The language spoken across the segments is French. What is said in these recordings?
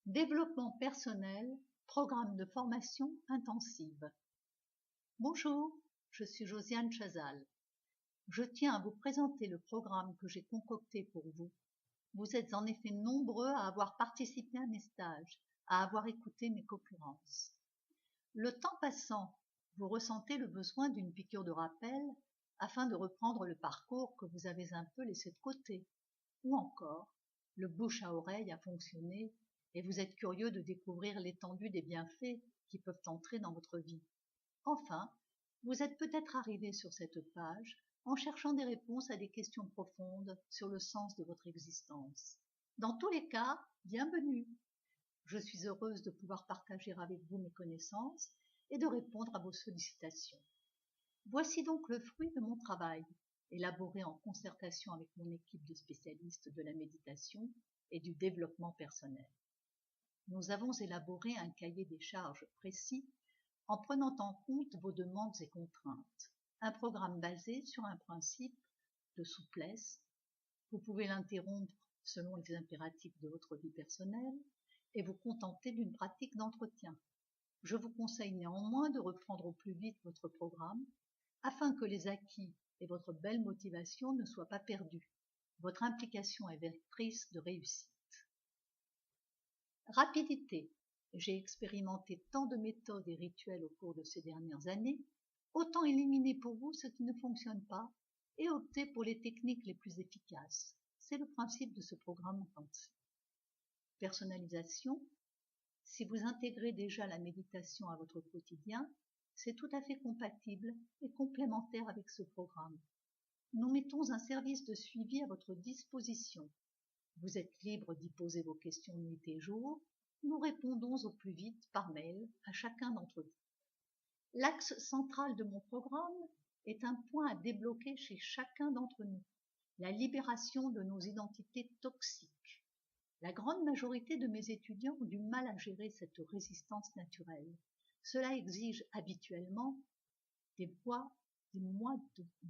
Développement personnel, programme de formation intensive. Bonjour, je suis Josiane Chazal. Je tiens à vous présenter le programme que j'ai concocté pour vous. Vous êtes en effet nombreux à avoir participé à mes stages, à avoir écouté mes conférences. Le temps passant, vous ressentez le besoin d'une piqûre de rappel afin de reprendre le parcours que vous avez un peu laissé de côté. Ou encore, le bouche à oreille a fonctionné et vous êtes curieux de découvrir l'étendue des bienfaits qui peuvent entrer dans votre vie. Enfin, vous êtes peut-être arrivé sur cette page en cherchant des réponses à des questions profondes sur le sens de votre existence. Dans tous les cas, bienvenue. Je suis heureuse de pouvoir partager avec vous mes connaissances et de répondre à vos sollicitations. Voici donc le fruit de mon travail, élaboré en concertation avec mon équipe de spécialistes de la méditation et du développement personnel. Nous avons élaboré un cahier des charges précis en prenant en compte vos demandes et contraintes. Un programme basé sur un principe de souplesse. Vous pouvez l'interrompre selon les impératifs de votre vie personnelle et vous contenter d'une pratique d'entretien. Je vous conseille néanmoins de reprendre au plus vite votre programme afin que les acquis et votre belle motivation ne soient pas perdus. Votre implication est vectrice de réussite. Rapidité. J'ai expérimenté tant de méthodes et rituels au cours de ces dernières années, autant éliminer pour vous ce qui ne fonctionne pas et opter pour les techniques les plus efficaces. C'est le principe de ce programme intensif. Personnalisation. Si vous intégrez déjà la méditation à votre quotidien, c'est tout à fait compatible et complémentaire avec ce programme. Nous mettons un service de suivi à votre disposition. Vous êtes libre d'y poser vos questions nuit et jour. Nous répondons au plus vite par mail à chacun d'entre vous. L'axe central de mon programme est un point à débloquer chez chacun d'entre nous, la libération de nos identités toxiques. La grande majorité de mes étudiants ont du mal à gérer cette résistance naturelle. Cela exige habituellement des mois,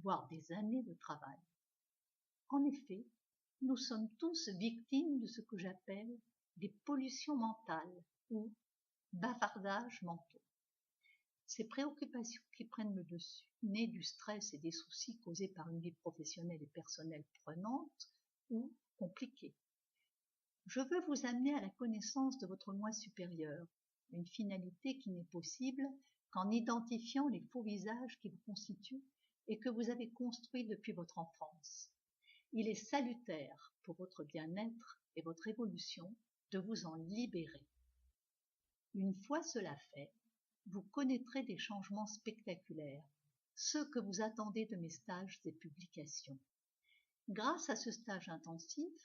voire des années de travail. En effet, nous sommes tous victimes de ce que j'appelle des pollutions mentales ou bavardages mentaux. Ces préoccupations qui prennent le dessus, nées du stress et des soucis causés par une vie professionnelle et personnelle prenante ou compliquée. Je veux vous amener à la connaissance de votre moi supérieur, une finalité qui n'est possible qu'en identifiant les faux visages qui vous constituent et que vous avez construits depuis votre enfance. Il est salutaire pour votre bien-être et votre évolution de vous en libérer. Une fois cela fait, vous connaîtrez des changements spectaculaires, ceux que vous attendez de mes stages et publications. Grâce à ce stage intensif,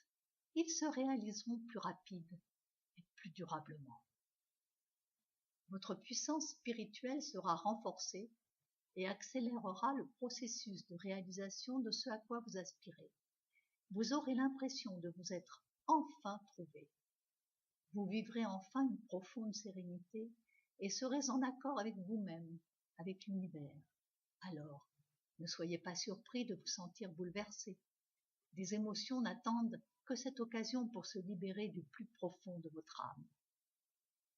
ils se réaliseront plus rapides et plus durablement. Votre puissance spirituelle sera renforcée et accélérera le processus de réalisation de ce à quoi vous aspirez. Vous aurez l'impression de vous être enfin trouvé. Vous vivrez enfin une profonde sérénité et serez en accord avec vous-même, avec l'univers. Alors, ne soyez pas surpris de vous sentir bouleversé. Des émotions n'attendent que cette occasion pour se libérer du plus profond de votre âme.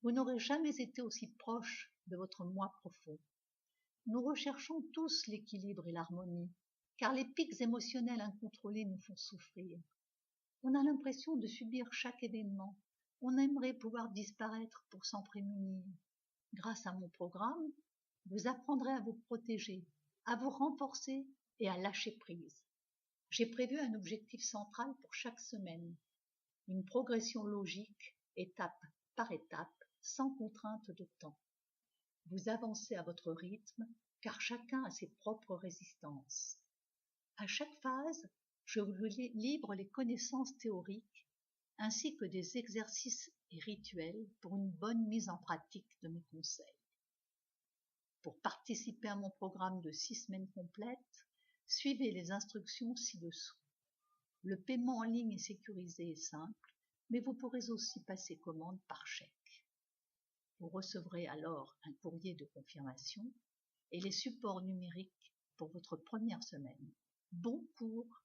Vous n'aurez jamais été aussi proche de votre moi profond. Nous recherchons tous l'équilibre et l'harmonie, car les pics émotionnels incontrôlés nous font souffrir. On a l'impression de subir chaque événement. On aimerait pouvoir disparaître pour s'en prémunir. Grâce à mon programme, vous apprendrez à vous protéger, à vous renforcer et à lâcher prise. J'ai prévu un objectif central pour chaque semaine, une progression logique, étape par étape, sans contrainte de temps. Vous avancez à votre rythme, car chacun a ses propres résistances. À chaque phase, je vous livre les connaissances théoriques ainsi que des exercices et rituels pour une bonne mise en pratique de mes conseils. Pour participer à mon programme de 6 semaines complètes, suivez les instructions ci-dessous. Le paiement en ligne est sécurisé et simple, mais vous pourrez aussi passer commande par chèque. Vous recevrez alors un courrier de confirmation et les supports numériques pour votre première semaine. Bon cours